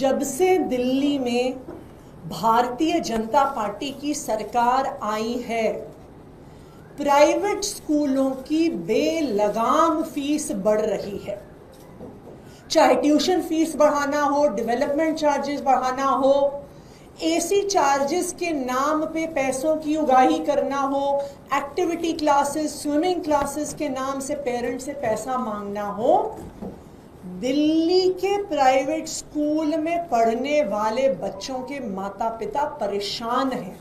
जब से दिल्ली में भारतीय जनता पार्टी की सरकार आई है, प्राइवेट स्कूलों की बेलगाम फीस बढ़ रही है। चाहे ट्यूशन फीस बढ़ाना हो, डेवलपमेंट चार्जेस बढ़ाना हो, एसी चार्जेस के नाम पे पैसों की उगाही करना हो, एक्टिविटी क्लासेस, स्विमिंग क्लासेस के नाम से पेरेंट्स से पैसा मांगना हो, दिल्ली के प्राइवेट स्कूल में पढ़ने वाले बच्चों के माता पिता परेशान हैं।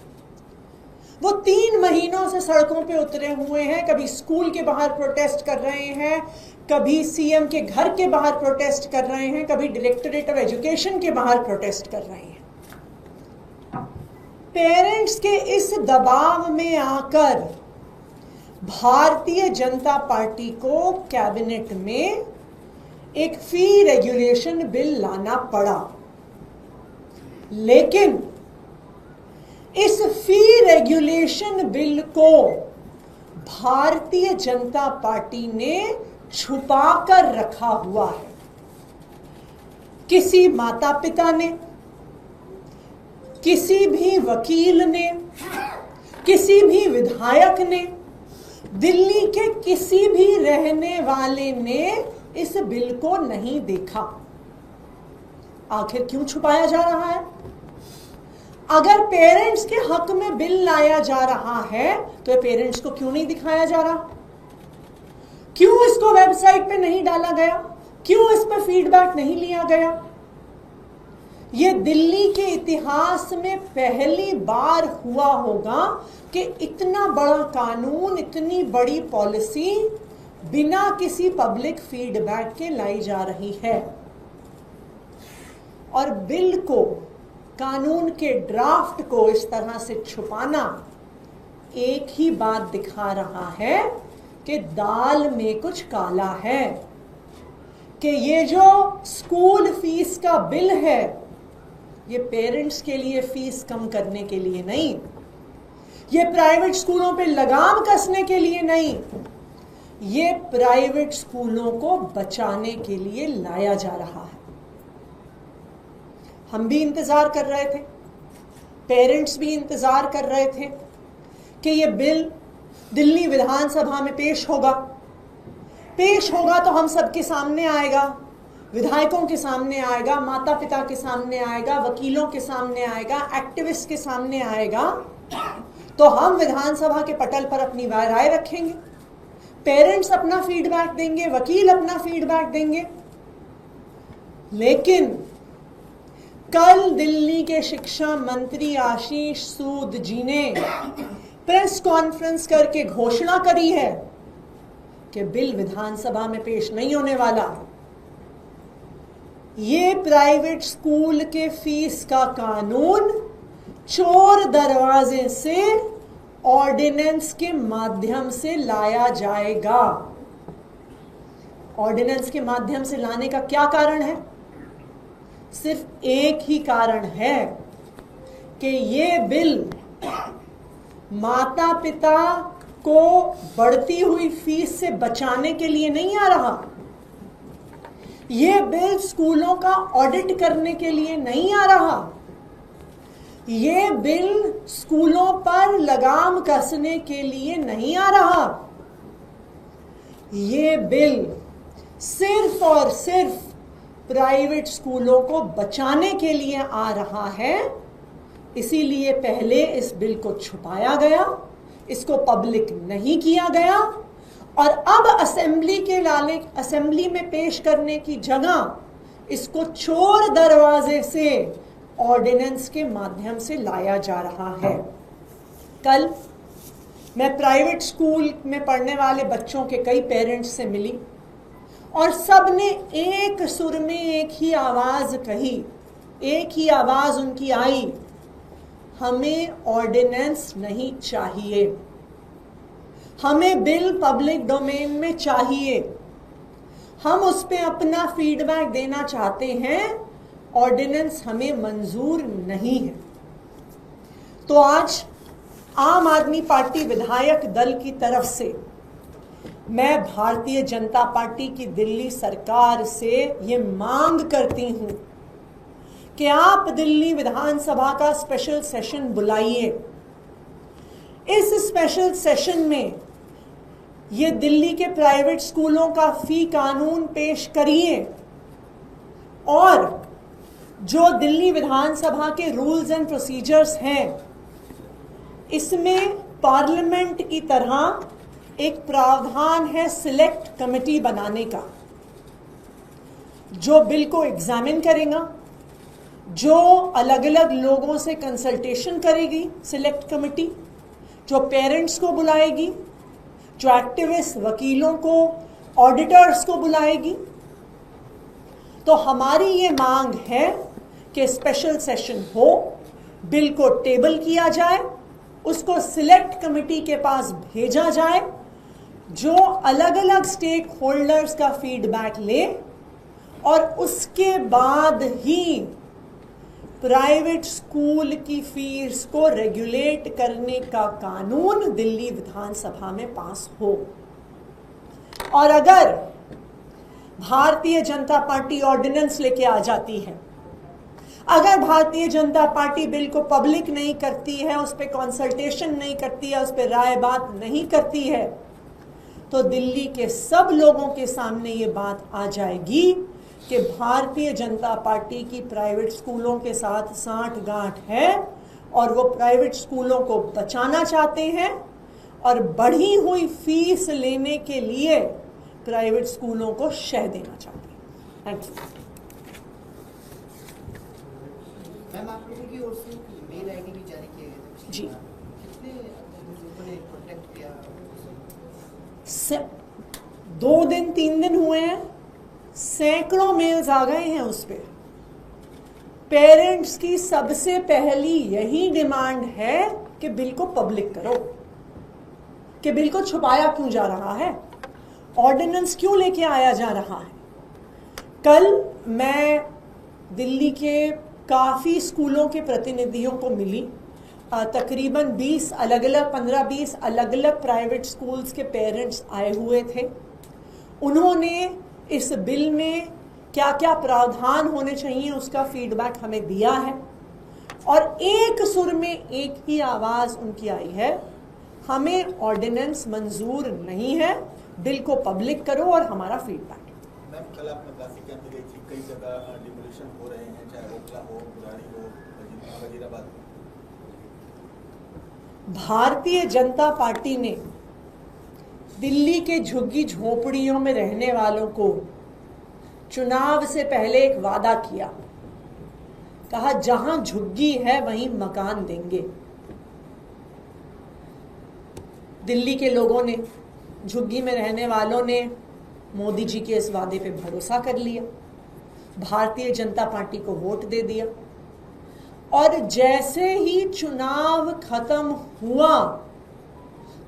वो 3 महीनों से सड़कों पे उतरे हुए हैं। कभी स्कूल के बाहर प्रोटेस्ट कर रहे हैं, कभी सीएम के घर के बाहर प्रोटेस्ट कर रहे हैं, कभी डायरेक्टरेट ऑफ एजुकेशन के बाहर प्रोटेस्ट कर रहे हैं। पेरेंट्स के इस दबाव में आकर भारतीय जनता पार्टी को कैबिनेट में एक फी रेगुलेशन बिल लाना पड़ा। लेकिन इस फी रेगुलेशन बिल को भारतीय जनता पार्टी ने छुपा कर रखा हुआ है। किसी माता पिता ने, किसी भी वकील ने, किसी भी विधायक ने, दिल्ली के किसी भी रहने वाले ने इस बिल को नहीं देखा। आखिर क्यों छुपाया जा रहा है? अगर पेरेंट्स के हक में बिल लाया जा रहा है तो पेरेंट्स को क्यों नहीं दिखाया जा रहा? क्यों इसको वेबसाइट पे नहीं डाला गया? क्यों इस पर फीडबैक नहीं लिया गया? ये दिल्ली के इतिहास में पहली बार हुआ होगा कि इतना बड़ा कानून, इतनी बड़ी पॉलिसी बिना किसी पब्लिक फीडबैक के लाई जा रही है। और बिल को, कानून के ड्राफ्ट को इस तरह से छुपाना एक ही बात दिखा रहा है कि दाल में कुछ काला है, कि ये जो स्कूल फीस का बिल है ये पेरेंट्स के लिए फीस कम करने के लिए नहीं, ये प्राइवेट स्कूलों पे लगाम कसने के लिए नहीं, ये प्राइवेट स्कूलों को बचाने के लिए लाया जा रहा है। हम भी इंतजार कर रहे थे, पेरेंट्स भी इंतजार कर रहे थे कि ये बिल दिल्ली विधानसभा में पेश होगा तो हम सबके सामने आएगा, विधायकों के सामने आएगा, माता पिता के सामने आएगा, वकीलों के सामने आएगा, एक्टिविस्ट के सामने आएगा, तो हम विधानसभा के पटल पर अपनी राय रखेंगे, पेरेंट्स अपना फीडबैक देंगे, वकील अपना फीडबैक देंगे। लेकिन कल दिल्ली के शिक्षा मंत्री आशीष सूद जी ने प्रेस कॉन्फ्रेंस करके घोषणा करी है कि बिल विधानसभा में पेश नहीं होने वाला। ये प्राइवेट स्कूल के फीस का कानून चोर दरवाजे से ऑर्डिनेंस के माध्यम से लाया जाएगा। ऑर्डिनेंस के माध्यम से लाने का क्या कारण है? सिर्फ एक ही कारण है कि ये बिल माता पिता को बढ़ती हुई फीस से बचाने के लिए नहीं आ रहा। ये बिल स्कूलों का ऑडिट करने के लिए नहीं आ रहा। ये बिल स्कूलों पर लगाम कसने के लिए नहीं आ रहा। ये बिल सिर्फ और सिर्फ प्राइवेट स्कूलों को बचाने के लिए आ रहा है। इसीलिए पहले इस बिल को छुपाया गया, इसको पब्लिक नहीं किया गया, और अब असेंबली में पेश करने की जगह इसको चोर दरवाजे से ऑर्डिनेंस के माध्यम से लाया जा रहा है। कल मैं प्राइवेट स्कूल में पढ़ने वाले बच्चों के कई पेरेंट्स से मिली और सब ने एक सुर में एक ही आवाज कही, एक ही आवाज उनकी आई, हमें ऑर्डिनेंस नहीं चाहिए, हमें बिल पब्लिक डोमेन में चाहिए, हम उस पर अपना फीडबैक देना चाहते हैं, ऑर्डिनेंस हमें मंजूर नहीं है। तो आज आम आदमी पार्टी विधायक दल की तरफ से मैं भारतीय जनता पार्टी की दिल्ली सरकार से ये मांग करती हूं कि आप दिल्ली विधानसभा का स्पेशल सेशन बुलाइए। इस स्पेशल सेशन में ये दिल्ली के प्राइवेट स्कूलों का फी कानून पेश करिए और जो दिल्ली विधानसभा के रूल्स एंड प्रोसीजर्स हैं, इसमें पार्लियामेंट की तरह एक प्रावधान है सिलेक्ट कमेटी बनाने का, जो बिल को एग्जामिन करेगा, जो अलग अलग लोगों से कंसल्टेशन करेगी सिलेक्ट कमेटी, जो पेरेंट्स को बुलाएगी, जो एक्टिविस्ट वकीलों को, ऑडिटर्स को बुलाएगी। तो हमारी ये मांग है कि स्पेशल सेशन हो, बिल को टेबल किया जाए, उसको सिलेक्ट कमेटी के पास भेजा जाए, जो अलग अलग स्टेक होल्डर्स का फीडबैक ले और उसके बाद ही प्राइवेट स्कूल की फीस को रेगुलेट करने का कानून दिल्ली विधानसभा में पास हो। और अगर भारतीय जनता पार्टी ऑर्डिनेंस लेके आ जाती है, अगर भारतीय जनता पार्टी बिल को पब्लिक नहीं करती है, उस पर कंसल्टेशन नहीं करती है, उस पर राय बात नहीं करती है, तो दिल्ली के सब लोगों के सामने ये बात आ जाएगी कि भारतीय जनता पार्टी की प्राइवेट स्कूलों के साथ सांठ-गांठ है और वो प्राइवेट स्कूलों को बचाना चाहते हैं और बढ़ी हुई फीस लेने के लिए प्राइवेट स्कूलों को शह देना चाहते हैं। Thank you. मैम, आप लोगों की ओर से मेल आईडी भी जारी किए गए थे जी। कितने लोगों ने कांटेक्ट किया? 2 दिन 3 दिन हुए हैं, सैकड़ों मेल्स आ गए हैं उस पर। पेरेंट्स की सबसे पहली यही डिमांड है कि बिल को पब्लिक करो, कि बिल को छुपाया क्यों जा रहा है, ऑर्डिनेंस क्यों लेके आया जा रहा है। कल मैं दिल्ली के काफ़ी स्कूलों के प्रतिनिधियों को मिली, तकरीबन 20 अलग अलग 15-20 अलग अलग प्राइवेट स्कूल्स के पेरेंट्स आए हुए थे। उन्होंने इस बिल में क्या क्या प्रावधान होने चाहिए उसका फीडबैक हमें दिया है और एक सुर में एक ही आवाज़ उनकी आई है, हमें ऑर्डिनेंस मंजूर नहीं है, बिल को पब्लिक करो और हमारा फीडबैक। मैम, कल आप मद्रासी कैंप में गई थी, कई जगह डिमोलिशन हो रहे हैं, चाहे ओखला हो, बुराड़ी हो, वजीराबाद। भारतीय जनता पार्टी ने दिल्ली के झुग्गी झोपड़ियों में रहने वालों को चुनाव से पहले एक वादा किया, कहा जहां झुग्गी है वहीं मकान देंगे। दिल्ली के लोगों ने, झुग्गी में रहने वालों ने मोदी जी के इस वादे पे भरोसा कर लिया, भारतीय जनता पार्टी को वोट दे दिया और जैसे ही चुनाव खत्म हुआ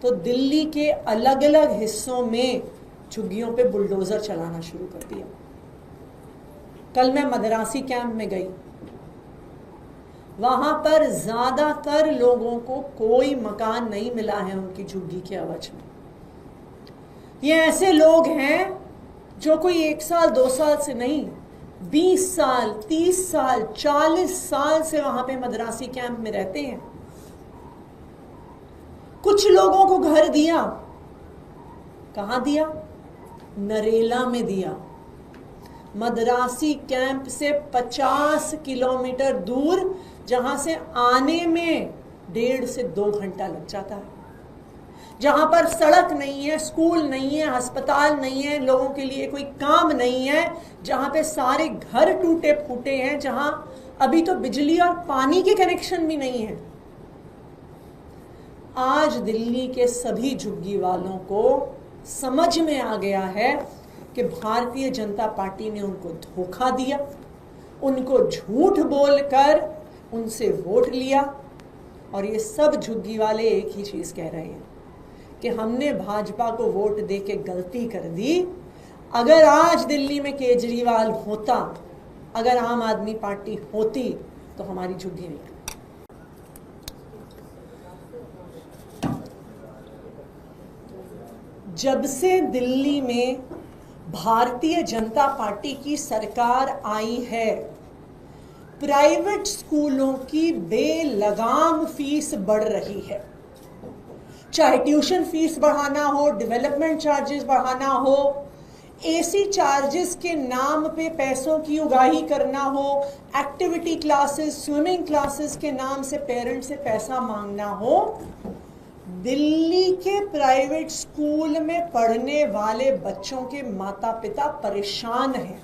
तो दिल्ली के अलग अलग हिस्सों में झुग्गियों पे बुलडोजर चलाना शुरू कर दिया। कल मैं मद्रासी कैंप में गई, वहां पर ज्यादातर लोगों को कोई मकान नहीं मिला है उनकी झुग्गी के एवज में। ये ऐसे लोग हैं जो कोई 1 साल 2 साल से नहीं, 20 साल 30 साल 40 साल से वहां पे मद्रासी कैंप में रहते हैं। कुछ लोगों को घर दिया, कहां दिया? नरेला में दिया। मद्रासी कैंप से 50 किलोमीटर दूर, जहां से आने में 1.5 से 2 घंटा लग जाता है, जहां पर सड़क नहीं है, स्कूल नहीं है, अस्पताल नहीं है, लोगों के लिए कोई काम नहीं है, जहां पे सारे घर टूटे फूटे हैं, जहां अभी तो बिजली और पानी के कनेक्शन भी नहीं है। आज दिल्ली के सभी झुग्गी वालों को समझ में आ गया है कि भारतीय जनता पार्टी ने उनको धोखा दिया, उनको झूठ बोलकर उनसे वोट लिया और ये सब झुग्गी वाले एक ही चीज़ कह रहे हैं कि हमने भाजपा को वोट दे के गलती कर दी। अगर आज दिल्ली में केजरीवाल होता, अगर आम आदमी पार्टी होती तो हमारी झुग्गी नहीं। जब से दिल्ली में भारतीय जनता पार्टी की सरकार आई है, प्राइवेट स्कूलों की बेलगाम फीस बढ़ रही है। चाहे ट्यूशन फीस बढ़ाना हो, डेवलपमेंट चार्जेस बढ़ाना हो, एसी चार्जेस के नाम पे पैसों की उगाही करना हो, एक्टिविटी क्लासेस, स्विमिंग क्लासेस के नाम से पेरेंट्स से पैसा मांगना हो, दिल्ली के प्राइवेट स्कूल में पढ़ने वाले बच्चों के माता पिता परेशान हैं।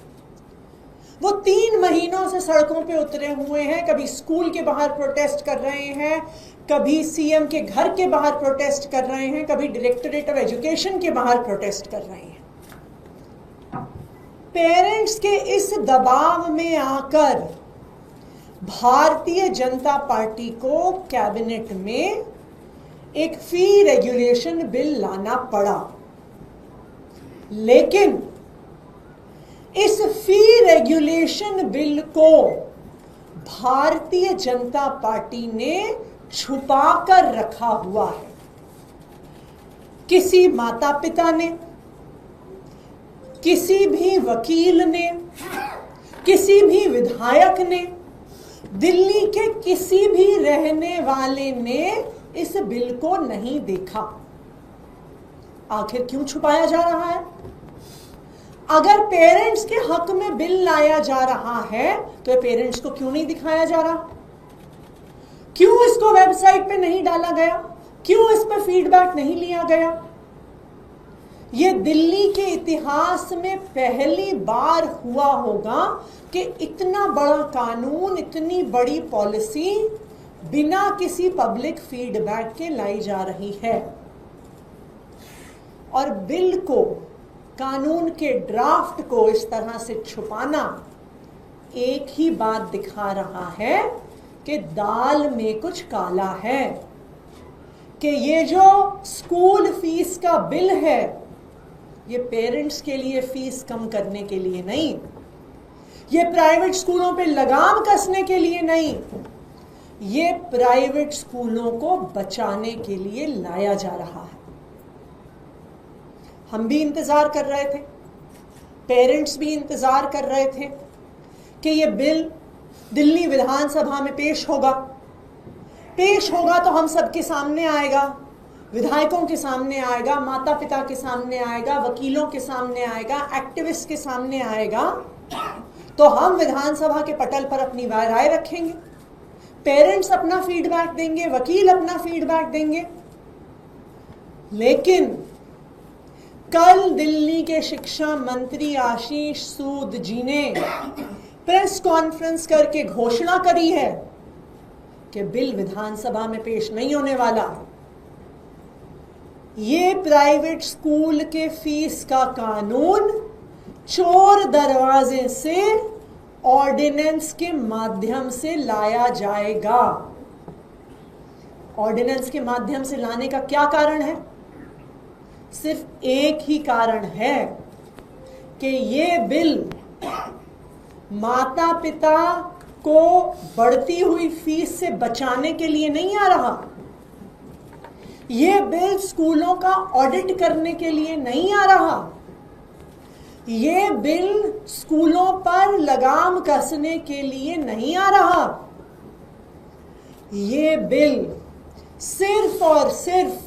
वो 3 महीनों से सड़कों पे उतरे हुए हैं। कभी स्कूल के बाहर प्रोटेस्ट कर रहे हैं, कभी सीएम के घर के बाहर प्रोटेस्ट कर रहे हैं, कभी डायरेक्टरेट ऑफ एजुकेशन के बाहर प्रोटेस्ट कर रहे हैं। पेरेंट्स के इस दबाव में आकर भारतीय जनता पार्टी को कैबिनेट में एक फी रेगुलेशन बिल लाना पड़ा। लेकिन इस फी रेगुलेशन बिल को भारतीय जनता पार्टी ने छुपा कर रखा हुआ है। किसी माता पिता ने, किसी भी वकील ने, किसी भी विधायक ने, दिल्ली के किसी भी रहने वाले ने इस बिल को नहीं देखा। आखिर क्यों छुपाया जा रहा है? अगर पेरेंट्स के हक में बिल लाया जा रहा है तो पेरेंट्स को क्यों नहीं दिखाया जा रहा? क्यों इसको वेबसाइट पे नहीं डाला गया? क्यों इस पर फीडबैक नहीं लिया गया? ये दिल्ली के इतिहास में पहली बार हुआ होगा कि इतना बड़ा कानून, इतनी बड़ी पॉलिसी बिना किसी पब्लिक फीडबैक के लाई जा रही है। और बिल को, कानून के ड्राफ्ट को इस तरह से छुपाना एक ही बात दिखा रहा है कि दाल में कुछ काला है, कि ये जो स्कूल फीस का बिल है ये पेरेंट्स के लिए फीस कम करने के लिए नहीं, ये प्राइवेट स्कूलों पे लगाम कसने के लिए नहीं, ये प्राइवेट स्कूलों को बचाने के लिए लाया जा रहा है। हम भी इंतजार कर रहे थे, पेरेंट्स भी इंतजार कर रहे थे कि ये बिल दिल्ली विधानसभा में पेश होगा तो हम सबके सामने आएगा, विधायकों के सामने आएगा, माता पिता के सामने आएगा, वकीलों के सामने आएगा, एक्टिविस्ट के सामने आएगा, तो हम विधानसभा के पटल पर अपनी राय रखेंगे, पेरेंट्स अपना फीडबैक देंगे, वकील अपना फीडबैक देंगे। लेकिन कल दिल्ली के शिक्षा मंत्री आशीष सूद जी ने प्रेस कॉन्फ्रेंस करके घोषणा करी है कि बिल विधानसभा में पेश नहीं होने वाला। ये प्राइवेट स्कूल के फीस का कानून चोर दरवाजे से ऑर्डिनेंस के माध्यम से लाया जाएगा। ऑर्डिनेंस के माध्यम से लाने का क्या कारण है? सिर्फ एक ही कारण है कि ये बिल माता पिता को बढ़ती हुई फीस से बचाने के लिए नहीं आ रहा। ये बिल स्कूलों का ऑडिट करने के लिए नहीं आ रहा। ये बिल स्कूलों पर लगाम कसने के लिए नहीं आ रहा। ये बिल सिर्फ और सिर्फ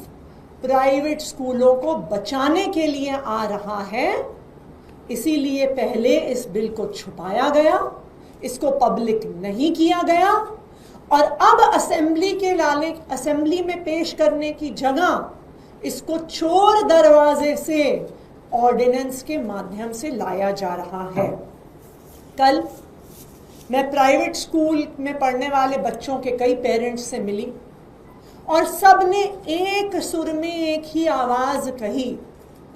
प्राइवेट स्कूलों को बचाने के लिए आ रहा है। इसीलिए पहले इस बिल को छुपाया गया, इसको पब्लिक नहीं किया गया, और अब असेंबली में पेश करने की जगह इसको चोर दरवाजे से ऑर्डिनेंस के माध्यम से लाया जा रहा है। कल मैं प्राइवेट स्कूल में पढ़ने वाले बच्चों के कई पेरेंट्स से मिली और सब ने एक सुर में एक ही आवाज कही,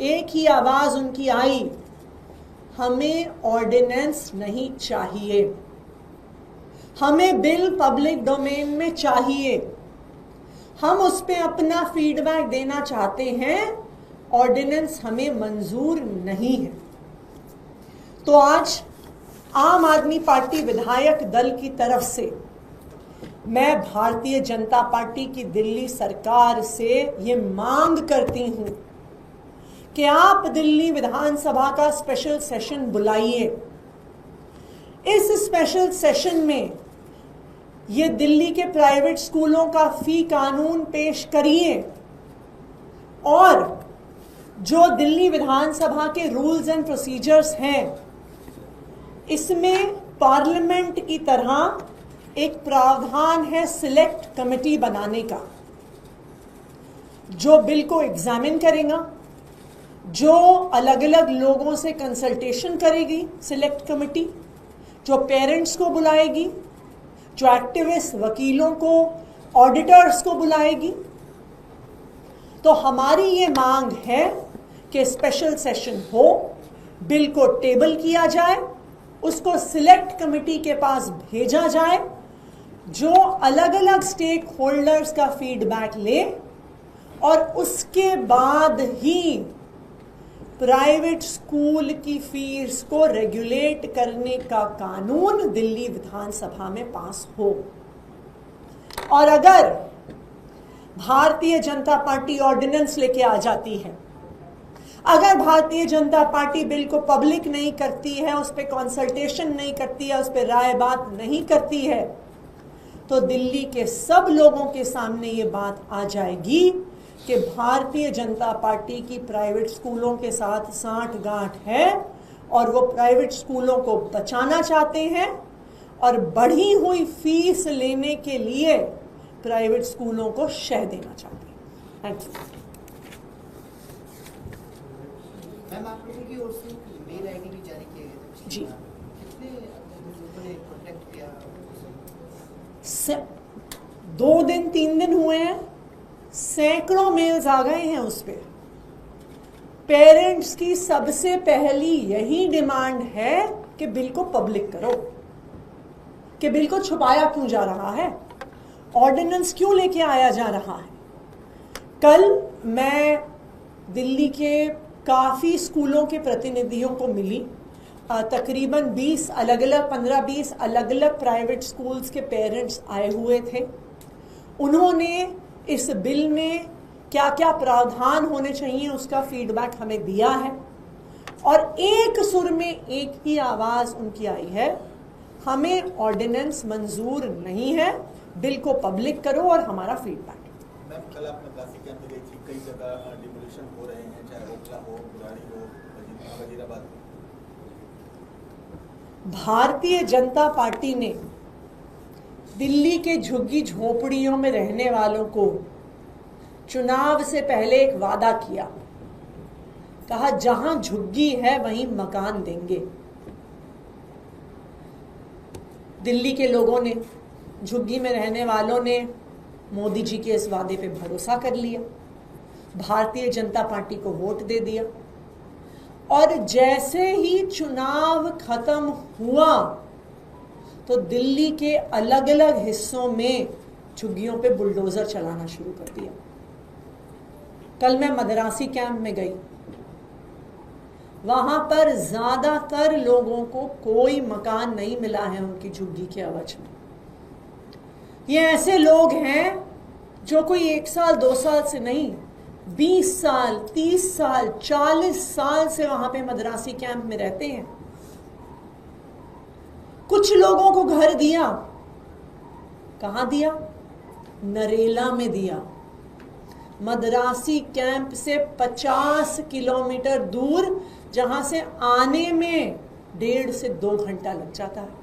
एक ही आवाज उनकी आई, हमें ऑर्डिनेंस नहीं चाहिए, हमें बिल पब्लिक डोमेन में चाहिए, हम उस पर अपना फीडबैक देना चाहते हैं, ऑर्डिनेंस हमें मंजूर नहीं है। तो आज आम आदमी पार्टी विधायक दल की तरफ से मैं भारतीय जनता पार्टी की दिल्ली सरकार से ये मांग करती हूं कि आप दिल्ली विधानसभा का स्पेशल सेशन बुलाइए, इस स्पेशल सेशन में ये दिल्ली के प्राइवेट स्कूलों का फी कानून पेश करिए और जो दिल्ली विधानसभा के रूल्स एंड प्रोसीजर्स हैं इसमें पार्लियामेंट की तरह एक प्रावधान है सिलेक्ट कमेटी बनाने का, जो बिल को एग्जामिन करेगा, जो अलग अलग लोगों से कंसल्टेशन करेगी सिलेक्ट कमेटी, जो पेरेंट्स को बुलाएगी, जो एक्टिविस्ट वकीलों को, ऑडिटर्स को बुलाएगी। तो हमारी ये मांग है कि स्पेशल सेशन हो, बिल को टेबल किया जाए, उसको सिलेक्ट कमेटी के पास भेजा जाए, जो अलग अलग स्टेक होल्डर्स का फीडबैक ले और उसके बाद ही प्राइवेट स्कूल की फीस को रेगुलेट करने का कानून दिल्ली विधानसभा में पास हो। और अगर भारतीय जनता पार्टी ऑर्डिनेंस लेके आ जाती है, अगर भारतीय जनता पार्टी बिल को पब्लिक नहीं करती है, उस पर कंसल्टेशन नहीं करती है, उस पर राय बात नहीं करती है, तो दिल्ली के सब लोगों के सामने ये बात आ जाएगी कि भारतीय जनता पार्टी की प्राइवेट स्कूलों के साथ साठगांठ है और वो प्राइवेट स्कूलों को बचाना चाहते हैं और बढ़ी हुई फीस लेने के लिए प्राइवेट स्कूलों को शह देना चाहते हैं। Thank you. मैम, आप लोगों की ओर से मेल आईडी भी जारी किए गए थे जी। कितने लोगों ने कॉन्टैक्ट किया? 2 दिन 3 दिन हुए हैं, सैकड़ों मेल्स आ गए हैं उस पर। पेरेंट्स की सबसे पहली यही डिमांड है कि बिल को पब्लिक करो, कि बिल को छुपाया क्यों जा रहा है, ऑर्डिनेंस क्यों लेके आया जा रहा है। कल मैं दिल्ली के काफ़ी स्कूलों के प्रतिनिधियों को मिली, तकरीबन 20 अलग अलग 15-20 अलग अलग प्राइवेट स्कूल्स के पेरेंट्स आए हुए थे। उन्होंने इस बिल में क्या क्या प्रावधान होने चाहिए उसका फीडबैक हमें दिया है और एक सुर में एक ही आवाज़ उनकी आई है, हमें ऑर्डिनेंस मंजूर नहीं है, बिल को पब्लिक करो और हमारा फीडबैक। मैम, कल आप मद्रासी कैंप में गई थी, कई जगह डिमोलिशन हो रहे हैं, चाहे ओखला हो, बुराड़ी हो, वजीराबाद हो। भारतीय जनता पार्टी ने दिल्ली के झुग्गी झोपड़ियों में रहने वालों को चुनाव से पहले एक वादा किया, कहा जहां झुग्गी है वहीं मकान देंगे। दिल्ली के लोगों ने, झुग्गी में रहने वालों ने मोदी जी के इस वादे पे भरोसा कर लिया, भारतीय जनता पार्टी को वोट दे दिया और जैसे ही चुनाव खत्म हुआ तो दिल्ली के अलग अलग हिस्सों में झुग्गियों पे बुलडोजर चलाना शुरू कर दिया। कल मैं मद्रासी कैंप में गई, वहां पर ज्यादातर लोगों को कोई मकान नहीं मिला है उनकी झुग्गी के एवज में। ये ऐसे लोग हैं जो कोई 1 साल 2 साल से नहीं, 20 साल 30 साल 40 साल से वहां पे मद्रासी कैंप में रहते हैं। कुछ लोगों को घर दिया, कहां दिया? नरेला में दिया। मद्रासी कैंप से 50 किलोमीटर दूर, जहां से आने में 1.5 से 2 घंटा लग जाता है,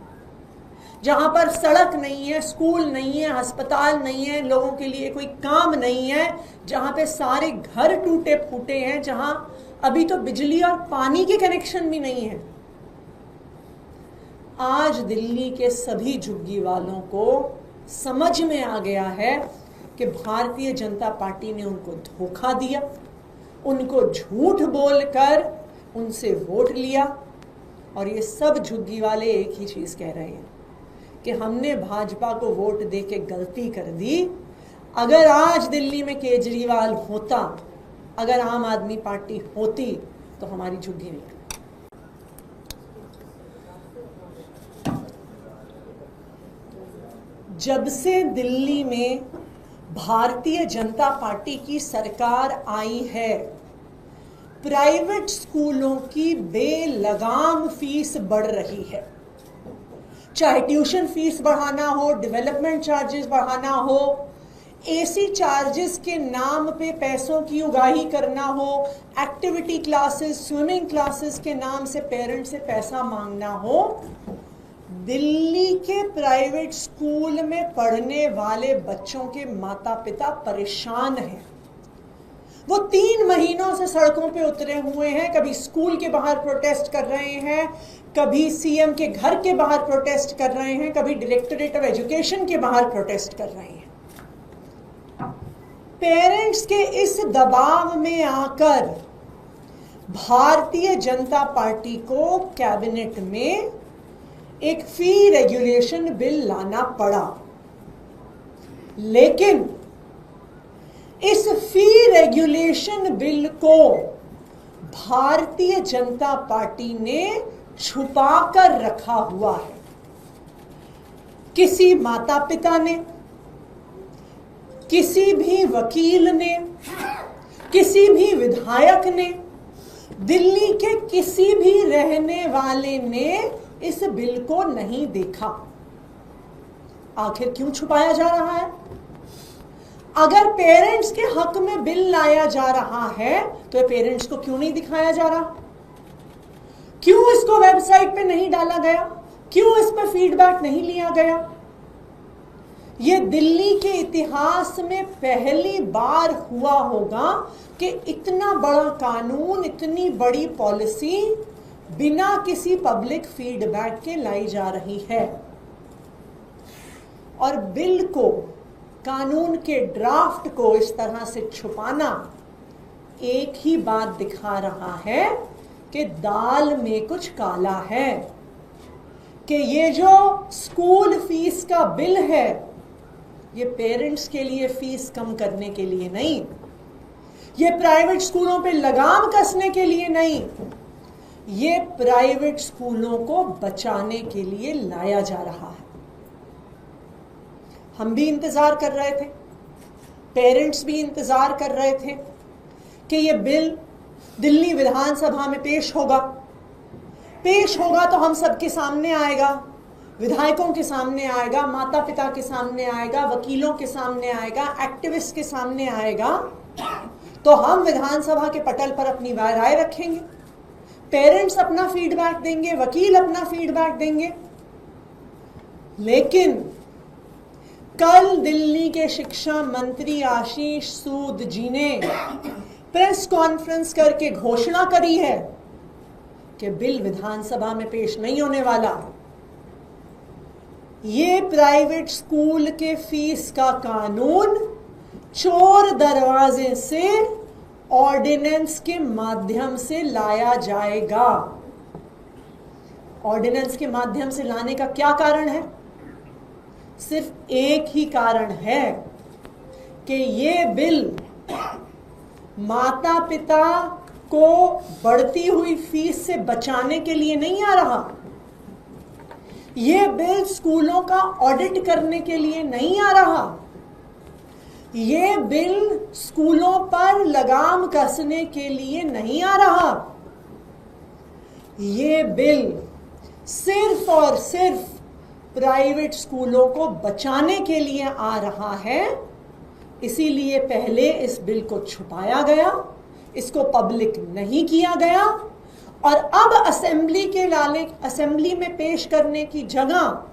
जहां पर सड़क नहीं है, स्कूल नहीं है, अस्पताल नहीं है, लोगों के लिए कोई काम नहीं है, जहां पे सारे घर टूटे फूटे हैं, जहां अभी तो बिजली और पानी के कनेक्शन भी नहीं है। आज दिल्ली के सभी झुग्गी वालों को समझ में आ गया है कि भारतीय जनता पार्टी ने उनको धोखा दिया, उनको झूठ बोलकर उनसे वोट लिया। और ये सब झुग्गी वाले एक ही चीज़ कह रहे हैं कि हमने भाजपा को वोट दे के गलती कर दी। अगर आज दिल्ली में केजरीवाल होता, अगर आम आदमी पार्टी होती, तो हमारी झुग्गी नहीं। जब से दिल्ली में भारतीय जनता पार्टी की सरकार आई है, प्राइवेट स्कूलों की बेलगाम फीस बढ़ रही है। चाहे ट्यूशन फीस बढ़ाना हो, डेवलपमेंट चार्जेस बढ़ाना हो, एसी चार्जेस के नाम पे पैसों की उगाही करना हो, एक्टिविटी क्लासेस, स्विमिंग क्लासेस के नाम से पेरेंट्स से पैसा मांगना हो, दिल्ली के प्राइवेट स्कूल में पढ़ने वाले बच्चों के माता पिता परेशान हैं। वो 3 महीनों से सड़कों पे उतरे हुए हैं, कभी स्कूल के बाहर प्रोटेस्ट कर रहे हैं, कभी सीएम के घर के बाहर प्रोटेस्ट कर रहे हैं, कभी डायरेक्टरेट ऑफ एजुकेशन के बाहर प्रोटेस्ट कर रहे हैं। पेरेंट्स के इस दबाव में आकर भारतीय जनता पार्टी को कैबिनेट में एक फी रेगुलेशन बिल लाना पड़ा, लेकिन इस फी रेगुलेशन बिल को भारतीय जनता पार्टी ने छुपा कर रखा हुआ है। किसी माता पिता ने, किसी भी वकील ने, किसी भी विधायक ने, दिल्ली के किसी भी रहने वाले ने इस बिल को नहीं देखा। आखिर क्यों छुपाया जा रहा है? अगर पेरेंट्स के हक में बिल लाया जा रहा है तो पेरेंट्स को क्यों नहीं दिखाया जा रहा? क्यों इसको वेबसाइट पे नहीं डाला गया? क्यों इस पर फीडबैक नहीं लिया गया? ये दिल्ली के इतिहास में पहली बार हुआ होगा कि इतना बड़ा कानून, इतनी बड़ी पॉलिसी बिना किसी पब्लिक फीडबैक के लाई जा रही है। और बिल को, कानून के ड्राफ्ट को इस तरह से छुपाना एक ही बात दिखा रहा है कि दाल में कुछ काला है, कि ये जो स्कूल फीस का बिल है ये पेरेंट्स के लिए फीस कम करने के लिए नहीं, ये प्राइवेट स्कूलों पे लगाम कसने के लिए नहीं, ये प्राइवेट स्कूलों को बचाने के लिए लाया जा रहा है। हम भी इंतजार कर रहे थे, पेरेंट्स भी इंतजार कर रहे थे कि ये बिल दिल्ली विधानसभा में पेश होगा तो हम सबके सामने आएगा, विधायकों के सामने आएगा, माता पिता के सामने आएगा, वकीलों के सामने आएगा, एक्टिविस्ट के सामने आएगा, तो हम विधानसभा के पटल पर अपनी राय रखेंगे, पेरेंट्स अपना फीडबैक देंगे, वकील अपना फीडबैक देंगे। लेकिन कल दिल्ली के शिक्षा मंत्री आशीष सूद जी ने प्रेस कॉन्फ्रेंस करके घोषणा करी है कि बिल विधानसभा में पेश नहीं होने वाला। ये प्राइवेट स्कूल के फीस का कानून चोर दरवाजे से ऑर्डिनेंस के माध्यम से लाया जाएगा। ऑर्डिनेंस के माध्यम से लाने का क्या कारण है? सिर्फ एक ही कारण है कि ये बिल माता पिता को बढ़ती हुई फीस से बचाने के लिए नहीं आ रहा, ये बिल स्कूलों का ऑडिट करने के लिए नहीं आ रहा, ये बिल स्कूलों पर लगाम कसने के लिए नहीं आ रहा, ये बिल सिर्फ और सिर्फ प्राइवेट स्कूलों को बचाने के लिए आ रहा है। इसीलिए पहले इस बिल को छुपाया गया, इसको पब्लिक नहीं किया गया, और अब असेंबली में पेश करने की जगह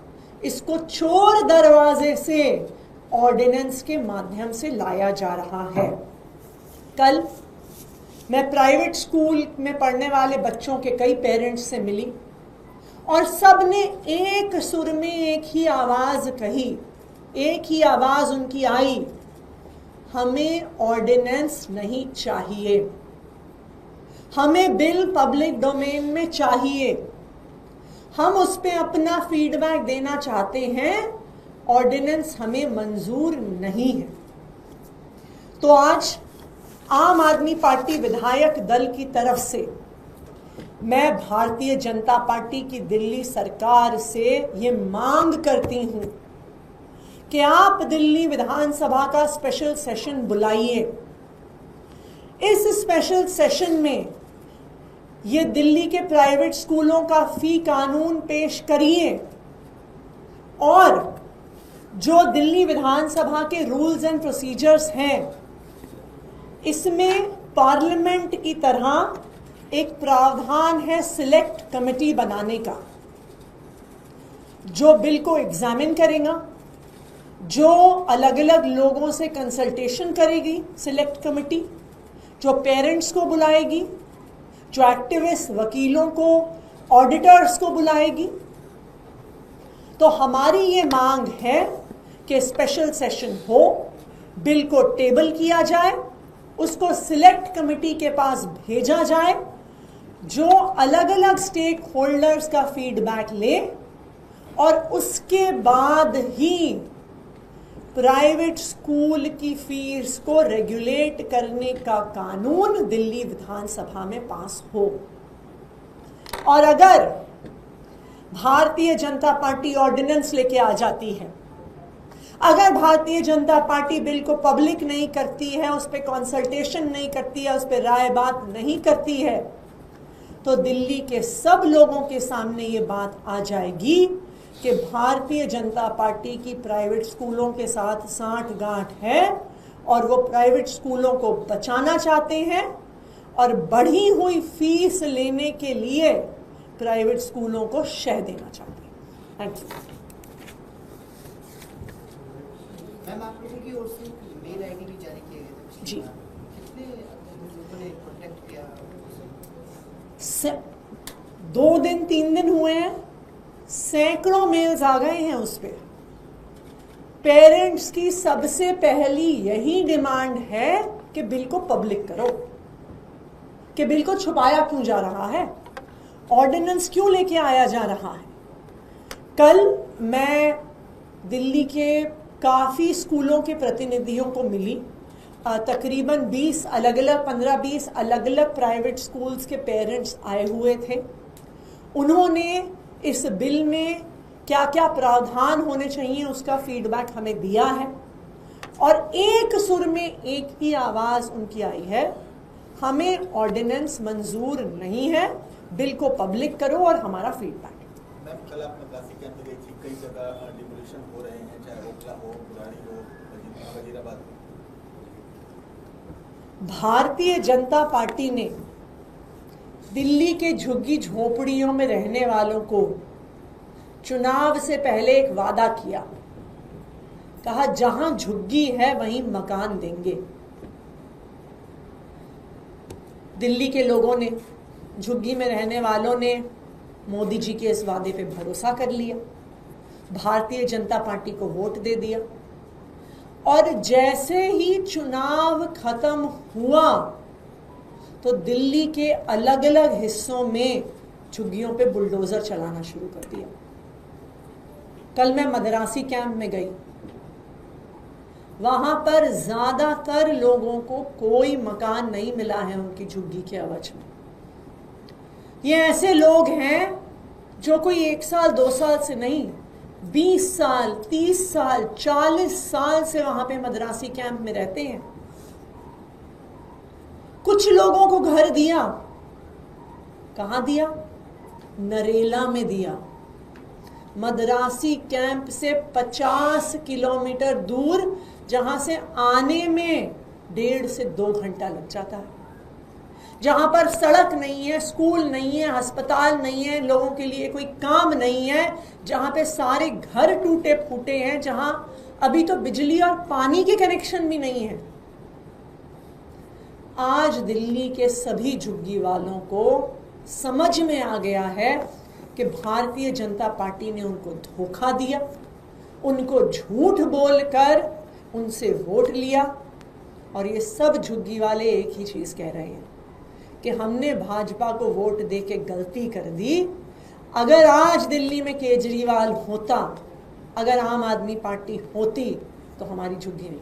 इसको चोर दरवाजे से ऑर्डिनेंस के माध्यम से लाया जा रहा है। कल मैं प्राइवेट स्कूल में पढ़ने वाले बच्चों के कई पेरेंट्स से मिली और सब ने एक सुर में एक ही आवाज कही, एक ही आवाज उनकी आई, हमें ऑर्डिनेंस नहीं चाहिए, हमें बिल पब्लिक डोमेन में चाहिए, हम उस पर अपना फीडबैक देना चाहते हैं, ऑर्डिनेंस हमें मंजूर नहीं है। तो आज आम आदमी पार्टी विधायक दल की तरफ से मैं भारतीय जनता पार्टी की दिल्ली सरकार से ये मांग करती हूं कि आप दिल्ली विधानसभा का स्पेशल सेशन बुलाइए। इस स्पेशल सेशन में ये दिल्ली के प्राइवेट स्कूलों का फी कानून पेश करिए और जो दिल्ली विधानसभा के रूल्स एंड प्रोसीजर्स हैं, इसमें पार्लियामेंट की तरह एक प्रावधान है सिलेक्ट कमेटी बनाने का, जो बिल को एग्जामिन करेगा, जो अलग अलग लोगों से कंसल्टेशन करेगी सिलेक्ट कमेटी, जो पेरेंट्स को बुलाएगी, जो एक्टिविस्ट वकीलों को, ऑडिटर्स को बुलाएगी। तो हमारी ये मांग है कि स्पेशल सेशन हो, बिल को टेबल किया जाए, उसको सिलेक्ट कमेटी के पास भेजा जाए, जो अलग अलग स्टेक होल्डर्स का फीडबैक ले और उसके बाद ही प्राइवेट स्कूल की फीस को रेगुलेट करने का कानून दिल्ली विधानसभा में पास हो। और अगर भारतीय जनता पार्टी ऑर्डिनेंस लेके आ जाती है, अगर भारतीय जनता पार्टी बिल को पब्लिक नहीं करती है, उस पर कंसल्टेशन नहीं करती है, उस पर राय बात नहीं करती है, तो दिल्ली के सब लोगों के सामने ये बात आ जाएगी कि भारतीय जनता पार्टी की प्राइवेट स्कूलों के साथ साठ-गांठ है और वो प्राइवेट स्कूलों को बचाना चाहते हैं और बढ़ी हुई फीस लेने के लिए प्राइवेट स्कूलों को शह देना चाहते हैं। Thank you. मैम, आप लोगों की ओर से मेल आईडी भी जारी किए गए थे जी। कितने लोगों ने कॉन्टैक्ट किया? 2 दिन 3 दिन हुए हैं, सैकड़ों मेल्स आ गए हैं उस पर। पेरेंट्स की सबसे पहली यही डिमांड है कि बिल को पब्लिक करो, कि बिल को छुपाया क्यों जा रहा है, ऑर्डिनेंस क्यों लेके आया जा रहा है। कल मैं दिल्ली के काफ़ी स्कूलों के प्रतिनिधियों को मिली, तकरीबन 20 अलग अलग 15-20 अलग अलग प्राइवेट स्कूल्स के पेरेंट्स आए हुए थे। उन्होंने इस बिल में क्या क्या प्रावधान होने चाहिए उसका फीडबैक हमें दिया है और एक सुर में एक ही आवाज़ उनकी आई है, हमें ऑर्डिनेंस मंजूर नहीं है, बिल को पब्लिक करो और हमारा फीडबैक। मैम, कल आप मद्रासी कैंप गई थी, कई जगह डिमोलिशन हो रहे हैं, चाहे ओखला हो, बुराड़ी हो, वजीराबाद। भारतीय जनता पार्टी ने दिल्ली के झुग्गी झोपड़ियों में रहने वालों को चुनाव से पहले एक वादा किया, कहा जहां झुग्गी है वहीं मकान देंगे। दिल्ली के लोगों ने, झुग्गी में रहने वालों ने मोदी जी के इस वादे पे भरोसा कर लिया, भारतीय जनता पार्टी को वोट दे दिया और जैसे ही चुनाव खत्म हुआ तो दिल्ली के अलग अलग हिस्सों में झुग्गियों पे बुलडोजर चलाना शुरू कर दिया। कल मैं मद्रासी कैंप में गई, वहां पर ज्यादातर लोगों को कोई मकान नहीं मिला है उनकी झुग्गी के एवज में। ये ऐसे लोग हैं जो कोई 1 साल 2 साल से नहीं, 20 साल 30 साल 40 साल से वहां पे मद्रासी कैंप में रहते हैं। कुछ लोगों को घर दिया, कहां दिया? नरेला में दिया। मद्रासी कैंप से 50 किलोमीटर दूर, जहां से आने में 1.5 से 2 घंटा लग जाता है, जहां पर सड़क नहीं है, स्कूल नहीं है, अस्पताल नहीं है, लोगों के लिए कोई काम नहीं है, जहां पे सारे घर टूटे फूटे हैं, जहां अभी तो बिजली और पानी के कनेक्शन भी नहीं है। आज दिल्ली के सभी झुग्गी वालों को समझ में आ गया है कि भारतीय जनता पार्टी ने उनको धोखा दिया, उनको झूठ बोलकर उनसे वोट लिया और ये सब झुग्गी वाले एक ही चीज़ कह रहे हैं कि हमने भाजपा को वोट दे के गलती कर दी। अगर आज दिल्ली में केजरीवाल होता, अगर आम आदमी पार्टी होती तो हमारी झुग्गी नहीं